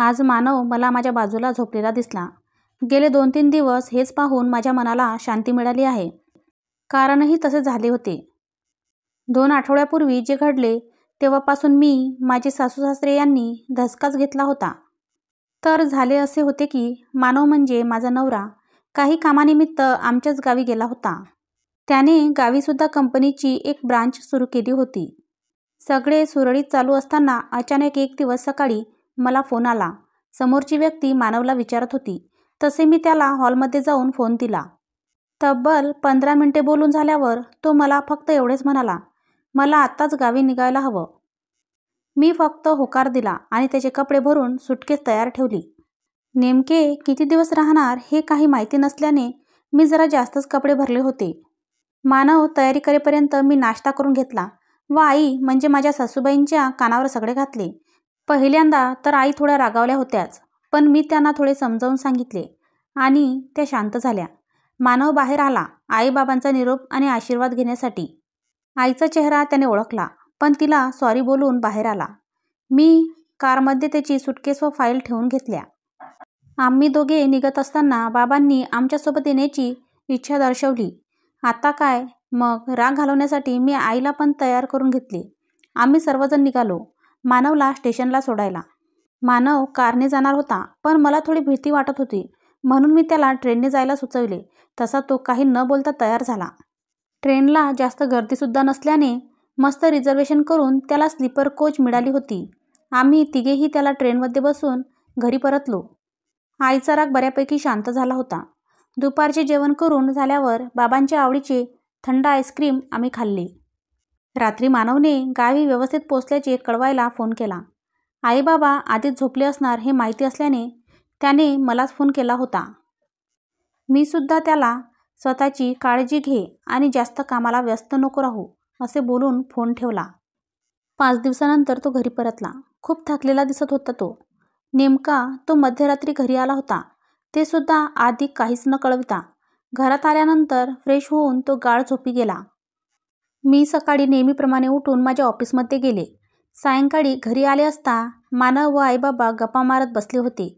आज मानव मला माझ्या बाजूला झोपलेला दिसला. गेले 2-3 दिवस हेच पाहून माझ्या मनाला शांती मिळाली आहे. कारणही तसे झाले होते. 2 आठवड्यापूर्वी जे घडले तेव्हापासून मी, माझे सासू-सासरे यांनी धसकाच घेतला होता. तर झाले असे होते की मानव म्हणजे माझा नवरा काही कामानिमित्त आमच्याच गावी गेला होता. त्याने गावीसुद्धा कंपनीची एक ब्रांच सुरू केली होती. सगळे सुरळीत चालू असताना अचानक एक दिवस सकाळी मला फोन आला. समोरची व्यक्ती मानवला विचारत होती. तसे मी त्याला हॉलमध्ये जाऊन फोन दिला. तब्बल 15 मिनिटे बोलून झाल्यावर तो मला फक्त एवढेच म्हणाला, मला आत्ताच गावी निघायला हवं. मी फक्त होकार दिला आणि त्याचे कपडे भरून सुटकेस तयार ठेवली. नेमके किती दिवस राहणार हे काही माहिती नसल्याने मी जरा जास्तच कपडे भरले होते. मानव तयारी करेपर्यंत मी नाश्ता करून घेतला व आई म्हणजे माझ्या सासूबाईंच्या कानावर सगळे घातले. पहिल्यांदा तर आई थोड्या रागावल्या होत्याच, पण मी त्यांना थोडे समजावून सांगितले आणि त्या शांत झाल्या. मानव बाहेर आला आईबाबांचा निरोप आणि आशीर्वाद घेण्यासाठी. आईचा चेहरा त्याने ओळखला, पण तिला सॉरी बोलून बाहेर आला. मी कारमध्ये त्याची सुटकेस व फाईल ठेवून घेतल्या. आम्ही दोघे निघत असताना बाबांनी आमच्यासोबत येण्याची इच्छा दर्शवली. आता काय मग राग घालवण्यासाठी मी आईला पण तयार करून घेतले. आम्ही सर्वजण निघालो मानवला स्टेशनला सोडायला. मानव कारने जाणार होता, पण मला थोडी भीती वाटत होती म्हणून मी त्याला ट्रेनने जायला सुचवले. तसा तो काही न बोलता तयार झाला. ट्रेनला जास्त गर्दीसुद्धा नसल्याने मस्त रिझर्वेशन करून त्याला स्लीपर कोच मिळाली होती. आम्ही तिघेही त्याला ट्रेनमध्ये बसून घरी परतलो. आईचा राग बऱ्यापैकी शांत झाला होता. दुपारचे जेवण करून झाल्यावर बाबांच्या आवडीचे थंड आईस्क्रीम आम्ही खाल्ले. रात्री मानवने गावी व्यवस्थित पोचल्याचे कळवायला फोन केला. आईबाबा आधीच झोपले असणार हे माहिती असल्याने त्याने मलाच फोन केला होता. मी सुद्धा त्याला स्वतःची काळजी घे आणि जास्त कामाला व्यस्त नको राहू असे बोलून फोन ठेवला. 5 दिवसानंतर तो घरी परतला. खूप थकलेला दिसत होता तो. नेमका तो मध्यरात्री घरी आला होता, ते सुद्धा आधी काहीच न कळविता. घरात आल्यानंतर फ्रेश होऊन तो गाढ झोपी गेला. मी सकाळी नेहमीप्रमाणे उठून माझ्या ऑफिसमध्ये गेले. सायंकाळी घरी आले असता मानव व आईबाबा गप्पा मारत बसले होते.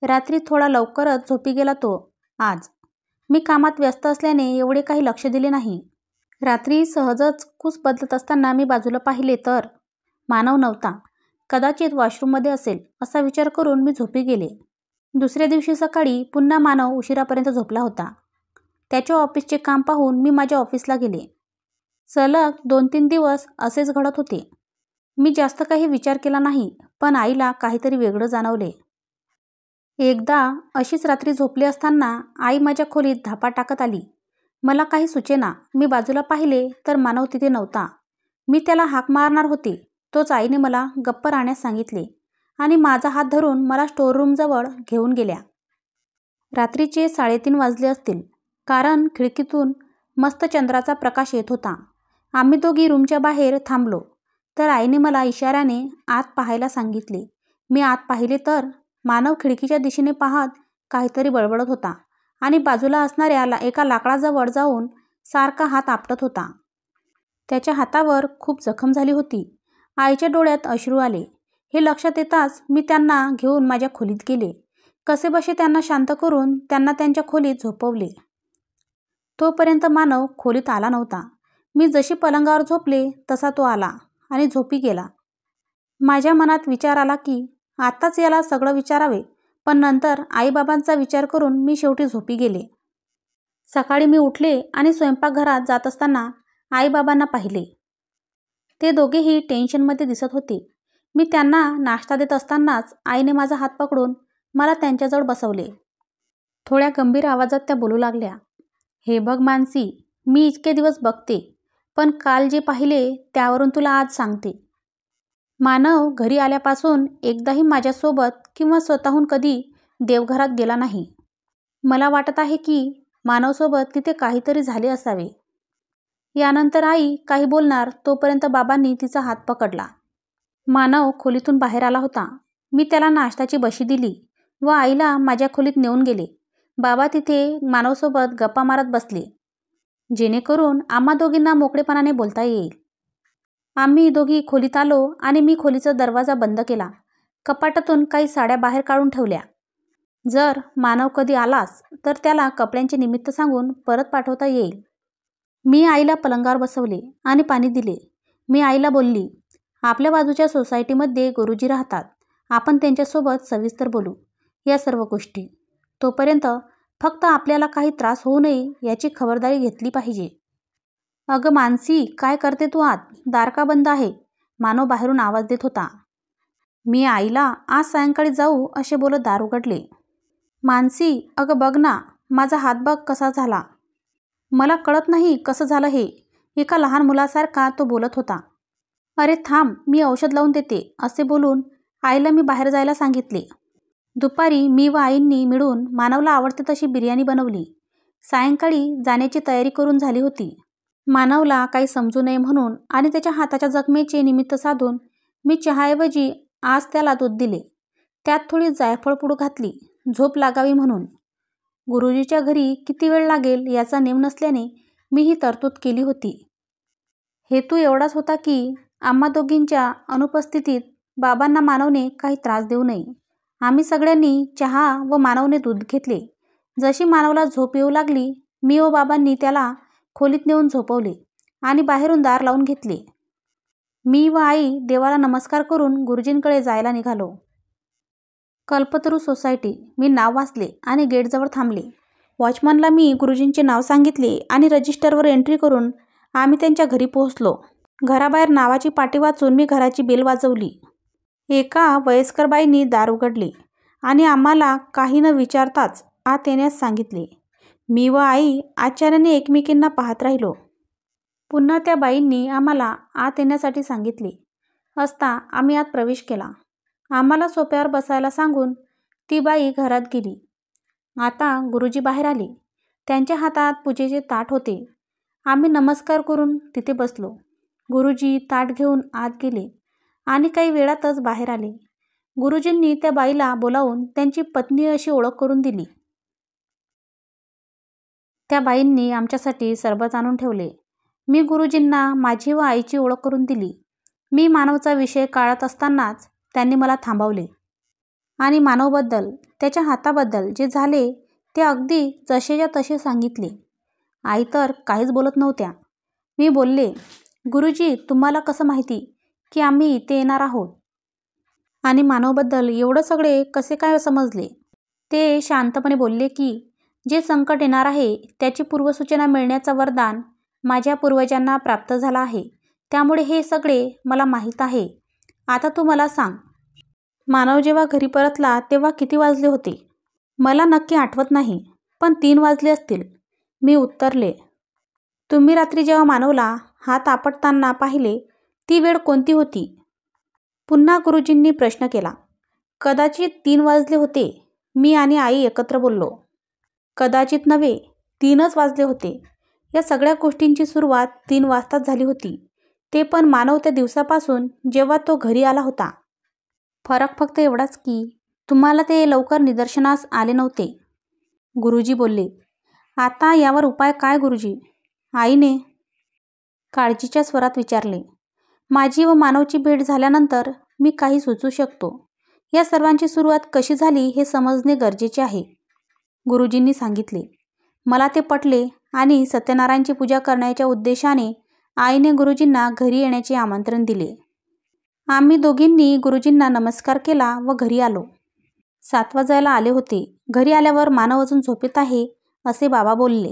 रात्री थोडा लवकरच झोपी गेला तो आज. मी कामात व्यस्त असल्याने एवढे काही लक्ष दिले नाही. रात्री सहजच कूस बदलत असताना मी बाजूला पाहिले तर मानव नव्हता. कदाचित वॉशरूममध्ये असेल असा विचार करून मी झोपी गेले. दुसऱ्या दिवशी सकाळी पुन्हा मानव उशिरापर्यंत झोपला होता. त्याच्या ऑफिसचे काम पाहून मी माझ्या ऑफिसला गेले. सलग 2-3 दिवस असेच घडत होते. मी जास्त काही विचार केला नाही, पण आईला काहीतरी वेगळं जाणवले. एकदा अशीच रात्री झोपले असताना आई माझ्या खोलीत धापा टाकत आली. मला काही सुचेना. मी बाजूला पाहिले तर मानव तिथे नव्हता. मी त्याला हाक मारणार होते, तोच आईने मला गप्प राहण्यास सांगितले आणि माझा हात धरून मला स्टोअररूमजवळ घेऊन गेल्या. रात्रीचे 3:30 वाजले असतील, कारण खिडकीतून मस्त चंद्राचा प्रकाश येत होता. आम्ही दोघी रूमच्या बाहेर थांबलो तर आईने मला इशाऱ्याने आत पाहायला सांगितले. मी आत पाहिले तर मानव खिडकीच्या दिशेने पाहत काहीतरी बडबडत होता आणि बाजूला असणाऱ्या एका लाकडाजवळ जाऊन सारखा हात आपटत होता. त्याच्या हातावर खूप जखम झाली होती. आईच्या डोळ्यात अश्रू आले. हे लक्षात येताच मी त्यांना घेऊन माझ्या खोलीत गेले. कसेबसे त्यांना शांत करून त्यांना त्यांच्या खोलीत झोपवले. तोपर्यंत मानव खोलीत आला नव्हता. मी जशी पलंगावर झोपले तसा तो आला आणि झोपी गेला. माझ्या मनात विचार आला की आत्ताच याला सगळं विचारावे, पण नंतर आईबाबांचा विचार करून मी शेवटी झोपी गेले. सकाळी मी उठले आणि स्वयंपाकघरात जात असताना आईबाबांना पाहिले. ते दोघेही टेन्शनमध्ये दिसत होते. मी त्यांना नाश्ता देत असतानाच आईने माझा हात पकडून मला त्यांच्याजवळ बसवले. थोड्या गंभीर आवाजात त्या बोलू लागल्या, हे बघ मानसी, मी इतके दिवस बघते, पण काल जे पाहिले त्यावरून तुला आज सांगते. मानव घरी आल्यापासून एकदाही माझ्यासोबत किंवा स्वतःहून कधी देवघरात गेला नाही. मला वाटत आहे की मानवसोबत तिथे काहीतरी झाले असावे. यानंतर आई काही बोलणार तोपर्यंत बाबांनी तिचा हात पकडला. मानव खोलीतून बाहेर आला होता. मी त्याला नाश्त्याची बशी दिली व आईला माझ्या खोलीत नेऊन गेले. बाबा तिथे मानवसोबत गप्पा मारत बसले, जेणेकरून आम्हा दोघींना मोकळेपणाने बोलता येईल. आम्ही दोघी खोलीत आलो आणि मी खोलीचा दरवाजा बंद केला. कपाटातून काही साड्या बाहेर काढून ठेवल्या. जर मानव कधी आलाच तर त्याला कपड्यांचे निमित्त सांगून परत पाठवता येईल. मी आईला पलंगावर बसवले आणि पाणी दिले. मी आईला बोलली, आपल्या बाजूच्या सोसायटीमध्ये गुरुजी राहतात. आपण त्यांच्यासोबत सविस्तर बोलू या सर्व गोष्टी. तोपर्यंत फक्त आपल्याला काही त्रास होऊ नये याची खबरदारी घेतली पाहिजे. अगं मानसी, काय करते तू आत? दार का बंद आहे? मानव बाहेरून आवाज देत होता. मी आईला आज सायंकाळी जाऊ असे बोलत दार उघडले. मानसी, अगं बघ ना, माझा हात बघ कसा झाला. मला कळत नाही कसं झालं हे. एका लहान मुलासारखा तो बोलत होता. अरे थांब, मी औषध लावून देते असे बोलून आईला मी बाहेर जायला सांगितले. दुपारी मी व आईंनी मिळून मानवला आवडते तशी बिर्याणी बनवली. सायंकाळी जाण्याची तयारी करून झाली होती. मानवला काही समजू नये म्हणून आणि त्याच्या हाताच्या जखमेचे निमित्त साधून मी चहाऐवजी आज त्याला दूध दिले. त्यात थोडी जायफळ पूड घातली, झोप लागावी म्हणून. गुरुजीच्या घरी किती वेळ लागेल याचा नेम नसल्याने मी ही तरतूद केली होती. हेतू एवढाच होता की आम्हा दोघींच्या अनुपस्थितीत बाबांना मानवने काही त्रास देऊ नये. आम्ही सगळ्यांनी चहा व मानवने दूध घेतले. जशी मानवला झोप येऊ लागली, मी व बाबांनी त्याला खोलीत नेऊन झोपवले आणि बाहेरून दार लावून घेतले. मी व आई देवाला नमस्कार करून गुरुजींकडे जायला निघालो. कल्पतरू सोसायटी. मी नाव वाचले आणि गेटजवळ थांबले. वॉचमनला मी गुरुजींचे नाव सांगितले आणि रजिस्टरवर एंट्री करून आम्ही त्यांच्या घरी पोहोचलो. घराबाहेर नावाची पाटी वाचून मी घराची बेल वाजवली. एका वयस्कर बाईंनी दार उघडले आणि आम्हाला काही न विचारताच आत येण्यास सांगितले. मी व आई आश्चर्याने एकमेकींना पाहत राहिलो. पुन्हा त्या बाईंनी आम्हाला आत येण्यासाठी सांगितले असता आम्ही आत प्रवेश केला. आम्हाला सोफ्यावर बसायला सांगून ती बाई घरात गेली. आता गुरुजी बाहेर आले. त्यांच्या हातात पूजेचे ताट होते. आम्ही नमस्कार करून तिथे बसलो. गुरुजी ताट घेऊन आत गेले आणि काही वेळातच बाहेर आले. गुरुजींनी त्या बाईला बोलावून त्यांची पत्नी अशी ओळख करून दिली. त्या बाईंनी आमच्यासाठी सरबत आणून ठेवले. मी गुरुजींना माझी व आईची ओळख करून दिली. मी मानवचा विषय काढत असतानाच त्यांनी मला थांबवले आणि मानवबद्दल, त्याच्या हाताबद्दल जे झाले ते अगदी जसेच्या तसे सांगितले. आई तर काहीच बोलत नव्हत्या. मी बोलले, गुरुजी, तुम्हाला कसं माहिती की आम्ही इथे येणार आहोत? आणि मानवबद्दल एवढं सगळे कसे काय समजले? ते शांतपणे बोलले की जे संकट येणार आहे त्याची पूर्वसूचना मिळण्याचं वरदान माझ्या पूर्वजांना प्राप्त झालं आहे. त्यामुळे हे सगळे मला माहीत आहे. आता तू मला सांग, मानव जेव्हा घरी परतला तेव्हा किती वाजले होते? मला नक्की आठवत नाही, पण 3 वाजले असतील, मी उत्तरले. तुम्ही रात्री जेव्हा मानवला हात आपटताना पाहिले ती वेळ कोणती होती? पुन्हा गुरुजींनी प्रश्न केला. कदाचित 3 वाजले होते, मी आणि आई एकत्र बोललो. कदाचित नव्हे, 3च वाजले होते. या सगळ्या गोष्टींची सुरुवात 3 वाजताच झाली होती. ते पण मानव त्या दिवसापासून जेव्हा तो घरी आला होता. फरक फक्त एवढाच की तुम्हाला ते लवकर निदर्शनास आले नव्हते. गुरुजी बोलले. आता यावर उपाय काय गुरुजी? आईने काळजीच्या स्वरात विचारले. माझी व मानवची भेट झाल्यानंतर मी काही सुचवू शकतो. या सर्वांची सुरुवात कशी झाली हे समजणे गरजेचे आहे, गुरुजींनी सांगितले. मला ते पटले आणि सत्यनारायणची पूजा करण्याच्या उद्देशाने आईने गुरुजींना घरी येण्याचे आमंत्रण दिले. आम्ही दोघींनी गुरुजींना नमस्कार केला व घरी आलो. 7 वाजायला आले होते. घरी आल्यावर मानव अजून झोपेत आहे असे बाबा बोलले.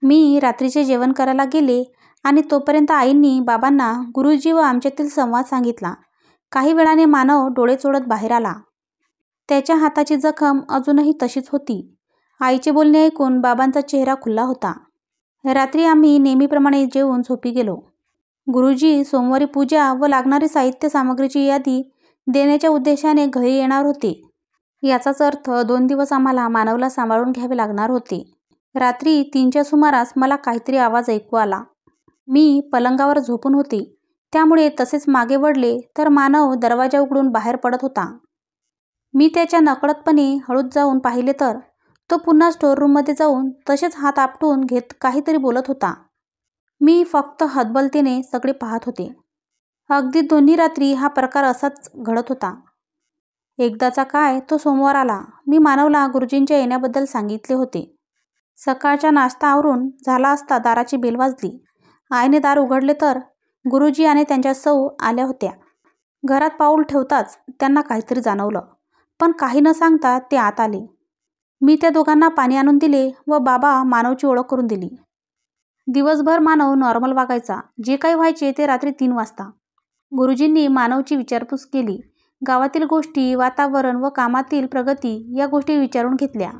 मी रात्रीचे जेवण करायला गेले आणि तोपर्यंत आईंनी बाबांना गुरुजी व आमच्यातील संवाद सांगितला. काही वेळाने मानव डोळे चोळत बाहेर आला. त्याच्या हाताची जखम अजूनही तशीच होती. आईचे बोलणे ऐकून बाबांचा चेहरा खुलला होता. रात्री आम्ही नेहमीप्रमाणे जेवून झोपी गेलो. गुरुजी सोमवारी पूजा व लागणारी साहित्य सामग्रीची यादी देण्याच्या उद्देशाने घरी येणार होते. याचाच अर्थ 2 दिवस आम्हाला मानवला सांभाळून घ्यावे लागणार होते. रात्री 3च्या सुमारास मला काहीतरी आवाज ऐकू आला. मी पलंगावर झोपून होते, त्यामुळे तसेच मागे वळले तर मानव दरवाजा उघडून बाहेर पडत होता. मी त्याच्या नकळतपणे हळूच जाऊन पाहिले तर तो पुन्हा स्टोअररूममध्ये जाऊन तसेच हात आपटून घेत काहीतरी बोलत होता. मी फक्त हतबलतेने सगळे पाहत होते. अगदी दोन्ही रात्री हा प्रकार असाच घडत होता. एकदाचा काय तो सोमवार आला. मी मानवला गुरुजींच्या येण्याबद्दल सांगितले होते. सकाळचा नाश्ता आवरून झाला असता दाराची बेल वाजली. आईने दार उघडले तर गुरुजी आणि त्यांच्या सौ आल्या होत्या. घरात पाऊल ठेवताच त्यांना काहीतरी जाणवलं, पण काही न सांगता ते आत आले. मी त्या दोघांना पाणी आणून दिले व बाबा मानवची ओळख करून दिली. दिवसभर मानव नॉर्मल वागायचा. जे काही व्हायचे ते रात्री 3 वाजता. गुरुजींनी मानवची विचारपूस केली. गावातील गोष्टी, वातावरण व कामातील प्रगती या गोष्टी विचारून घेतल्या.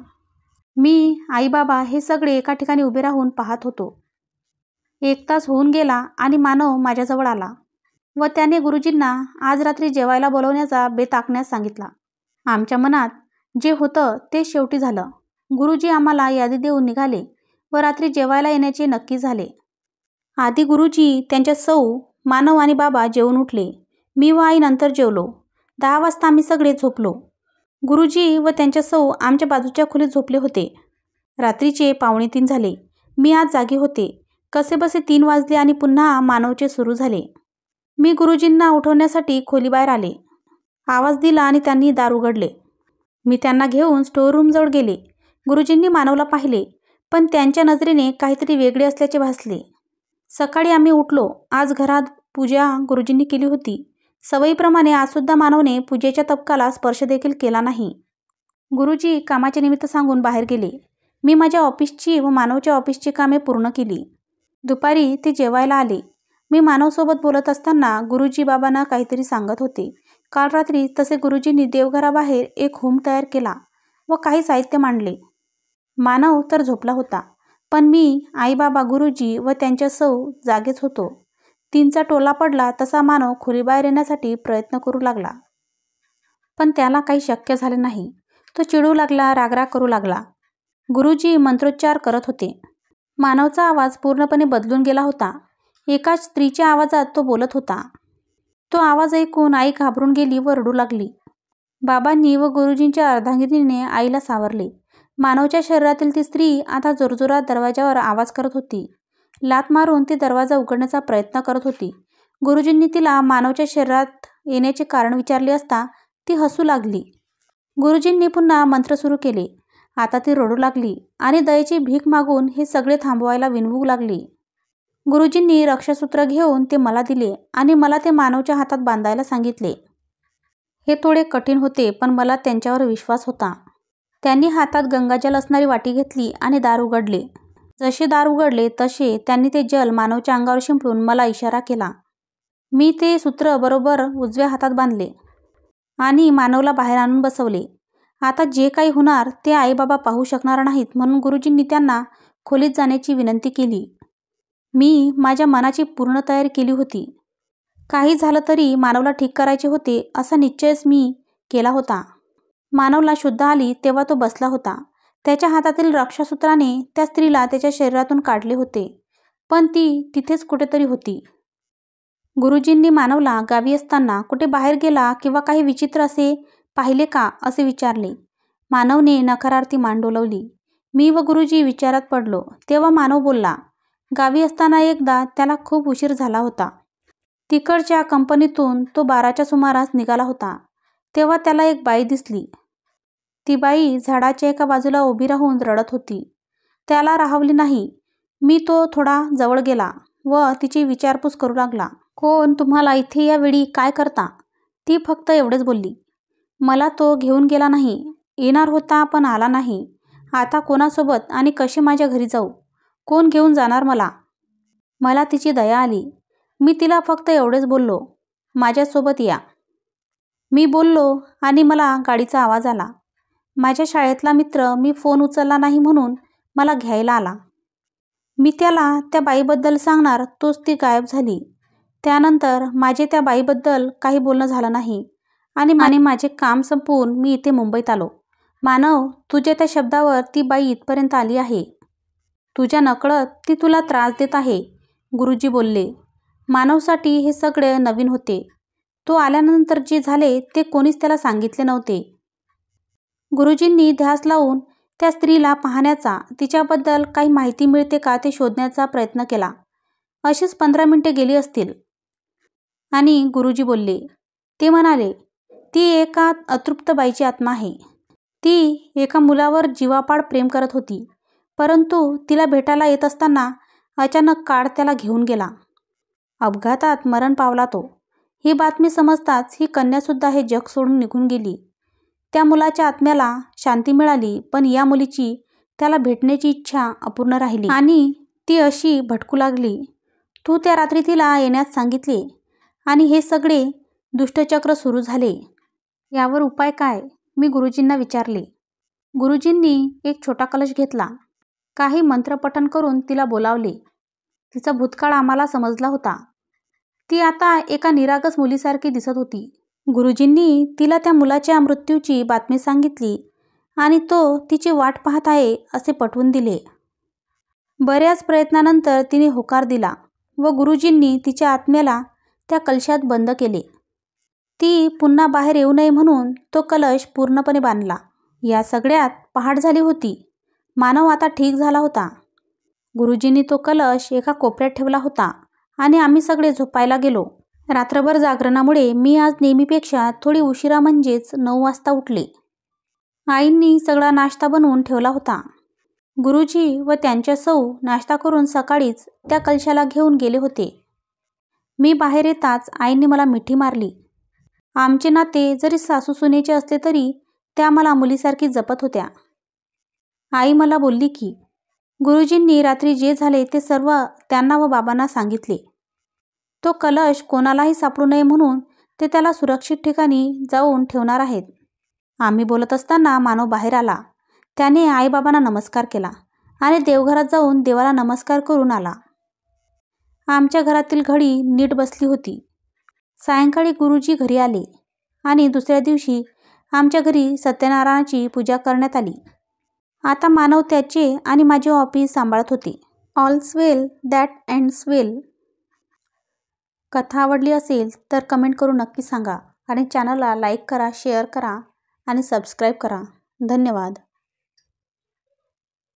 मी, आई, बाबा हे सगळे एका ठिकाणी उभे राहून पाहत होतो. 1 तास होऊन गेला आणि मानव माझ्याजवळ आला व त्याने गुरुजींना आज रात्री जेवायला बोलवण्याचा बेत आखण्यास सांगितला. आमच्या मनात जे होतं ते शेवटी झालं. गुरुजी आम्हाला यादी देऊन निघाले व रात्री जेवायला येण्याचे नक्की झाले. आधी गुरुजी, त्यांच्या सौ, मानव आणि बाबा जेवून उठले. मी व आई नंतर जेवलो. 10 वाजता आम्ही सगळे झोपलो. गुरुजी व त्यांच्या सौ आमच्या बाजूच्या खोलीत झोपले होते. रात्रीचे 2:45 झाले. मी आज जागी होते. कसेबसे 3 वाजले आणि पुन्हा मानवचे सुरू झाले. मी गुरुजींना उठवण्यासाठी खोलीबाहेर आले. आवाज दिला आणि त्यांनी दार उघडले. मी त्यांना घेऊन स्टोअर रूमजवळ गेले. गुरुजींनी मानवला पाहिले, पण त्यांच्या नजरेने काहीतरी वेगळे असल्याचे भासले. सकाळी आम्ही उठलो. आज घरात पूजा गुरुजींनी केली होती. सवयीप्रमाणे आजसुद्धा मानवने पूजेच्या तबकाला स्पर्श देखील केला नाही. गुरुजी कामाचे निमित्त सांगून बाहेर गेले. मी माझ्या ऑफिसची व मानवच्या ऑफिसची कामे पूर्ण केली. दुपारी ते जेवायला आले. मी मानवसोबत बोलत असताना गुरुजी बाबांना काहीतरी सांगत होते. काल रात्री तसे गुरुजींनी देवघराबाहेर एक होम तयार केला व काही साहित्य मांडले. मानव तर झोपला होता, पण मी, आई, बाबा, गुरुजी व त्यांच्या सौ जागेच होतो. 3चा टोला पडला तसा मानव खोलीबाहेर येण्यासाठी प्रयत्न करू लागला, पण त्याला काही शक्य झाले नाही. तो चिडू लागला, रागराग करू लागला. गुरुजी मंत्रोच्चार करत होते. मानवचा आवाज पूर्णपणे बदलून गेला होता. एका स्त्रीच्या आवाजात तो बोलत होता. तो आवाज ऐकून आई घाबरून गेली व रडू लागली. बाबांनी व गुरुजींच्या अर्धांगिनीने आईला सावरले. मानवच्या शरीरातील ती स्त्री आता जोरजोरात दरवाजावर आवाज करत होती. लाथ मारून ती दरवाजा उघडण्याचा प्रयत्न करत होती. गुरुजींनी तिला मानवच्या शरीरात येण्याचे कारण विचारले असता ती हसू लागली. गुरुजींनी पुन्हा मंत्र सुरू केले. आता ती रडू लागली आणि दयेची भीक मागून हे सगळे थांबवायला विनवू लागली. गुरुजींनी रक्षासूत्र घेऊन ते मला दिले आणि मला ते मानवच्या हातात बांधायला सांगितले. हे थोडे कठीण होते, पण मला त्यांच्यावर विश्वास होता. त्यांनी हातात गंगाजल असणारी वाटी घेतली आणि दार उघडले. जसे दार उघडले तसे त्यांनी ते जल मानवच्या अंगावर शिंपडून मला इशारा केला. मी ते सूत्र बरोबर उजव्या हातात बांधले आणि मानवला बाहेर आणून बसवले. आता जे काही होणार ते आई बाबा पाहू शकणार नाहीत, म्हणून गुरुजींनी त्यांना खोलीत जाण्याची विनंती केली. मी माझ्या मनाची पूर्ण तयारी केली होती. काही झालं तरी मानवला ठीक करायचे होते असा निश्चयच मी केला होता. मानवला शुद्ध आली तेव्हा तो बसला होता. त्याच्या हातातील रक्षासूत्राने त्या स्त्रीला त्याच्या शरीरातून काढले होते, पण ती तिथेच कुठेतरी होती. गुरुजींनी मानवला गावी असताना कुठे बाहेर गेला किंवा काही विचित्र असे पाहिले का असे विचारले. मानवने नकारार्थी मान डोलवली. मी व गुरुजी विचारात पडलो. तेव्हा मानव बोलला, गावी असताना एकदा त्याला खूप उशीर झाला होता. तिकडच्या कंपनीतून तो 12च्या सुमारास निघाला होता. तेव्हा त्याला एक बाई दिसली. ती बाई झाडाच्या एका बाजूला उभी राहून रडत होती. त्याला राहवली नाही. मी तो थोडा जवळ गेला व तिची विचारपूस करू लागला. कोण तुम्हाला इथे या वेळी काय करता? ती फक्त एवढेच बोलली. मला तो घेऊन गेला नाही. येणार होता पण आला नाही. आता कोणासोबत आणि कशी माझ्या घरी जाऊ? कोण घेऊन जाणार मला? मला तिची दया आली. मी तिला फक्त एवढेच बोललो, माझ्यासोबत या. मी बोललो आणि मला गाडीचा आवाज आला. माझ्या शाळेतला मित्र मी फोन उचलला नाही म्हणून मला घ्यायला आला. मी त्याला त्या बाईबद्दल सांगणार तोच ती गायब झाली. त्यानंतर माझे त्या बाईबद्दल काही बोलणं झालं नाही आणि माझे काम संपवून मी इथे मुंबईत आलो. मानव, तुझ्या त्या शब्दावर ती बाई इथपर्यंत आली आहे. तुझ्या नकळत ती तुला त्रास देत आहे, गुरुजी बोलले. मानवसाठी हे सगळे नवीन होते. तो आल्यानंतर जे झाले ते कोणीच त्याला सांगितले नव्हते. गुरुजींनी ध्यास लावून त्या स्त्रीला पाहण्याचा, तिच्याबद्दल काही माहिती मिळते का ते शोधण्याचा प्रयत्न केला. अशीच 15 मिनिटे गेली असतील आणि गुरुजी बोलले. ते म्हणाले, ती एका अतृप्त बाईची आत्मा आहे. ती एका मुलावर जीवापाड प्रेम करत होती, परंतु तिला भेटायला येत असताना अचानक काळ त्याला घेऊन गेला. अपघातात मरण पावला तो. ही बातमी समजताच ही कन्यासुद्धा हे जग सोडून निघून गेली. त्या मुलाच्या आत्म्याला शांती मिळाली, पण या मुलीची त्याला भेटण्याची इच्छा अपूर्ण राहिली आणि ती अशी भटकू लागली. तू त्या रात्री तिला येण्यास सांगितले आणि हे सगळे दुष्टचक्र सुरू झाले. यावर उपाय काय? मी गुरुजींना विचारले. गुरुजींनी एक छोटा कलश घेतला. काही मंत्रपठण करून तिला बोलावले. तिचा भूतकाळ आम्हाला समजला होता. ती आता एका निरागस मुलीसारखी दिसत होती. गुरुजींनी तिला त्या मुलाच्या मृत्यूची बातमी सांगितली आणि तो तिची वाट पाहत आहे असे पटवून दिले. बऱ्याच प्रयत्नानंतर तिने होकार दिला व गुरुजींनी तिच्या आत्म्याला त्या कलशात बंद केले. ती पुन्हा बाहेर येऊ नये म्हणून तो कलश पूर्णपणे बांधला. या सगळ्यात पहाट झाली होती. मानव आता ठीक झाला होता. गुरुजींनी तो कलश एका कोपऱ्यात ठेवला होता आणि आम्ही सगळे झोपायला गेलो. रात्रभर जागरणामुळे मी आज नेहमीपेक्षा थोडी उशिरा म्हणजेच 9 वाजता उठले. आईंनी सगळा नाश्ता बनवून ठेवला होता. गुरुजी व त्यांच्या सौ नाश्ता करून सकाळीच त्या कलशाला घेऊन गेले होते. मी बाहेर येताच आईंनी मला मिठी मारली. आमचे नाते जरी सासू सुनेचे असले तरी त्या मला मुलीसारखी जपत होत्या. आई मला बोलली की गुरुजींनी रात्री जे झाले ते सर्व त्यांना व बाबांना सांगितले. तो कलश कोणालाही सापडू नये म्हणून ते त्याला सुरक्षित ठिकाणी जाऊन ठेवणार आहेत. आम्ही बोलत असताना मानव बाहेर आला. त्याने आईबाबांना नमस्कार केला आणि देवघरात जाऊन देवाला नमस्कार करून आला. आमच्या घरातील घडी नीट बसली होती. सायंकाळी गुरुजी घरी आले आणि दुसऱ्या दिवशी आमच्या घरी सत्यनारायणाची पूजा करण्यात आली. आता मानव त्याचे आणि माझे ऑफिस सांभाळत होते. ऑल्स वेल दॅट एंड्स वेल. कथा आवडली असेल तर कमेंट करून नक्की सांगा आणि चॅनलला लाईक करा, शेअर करा आणि सबस्क्राईब करा. धन्यवाद.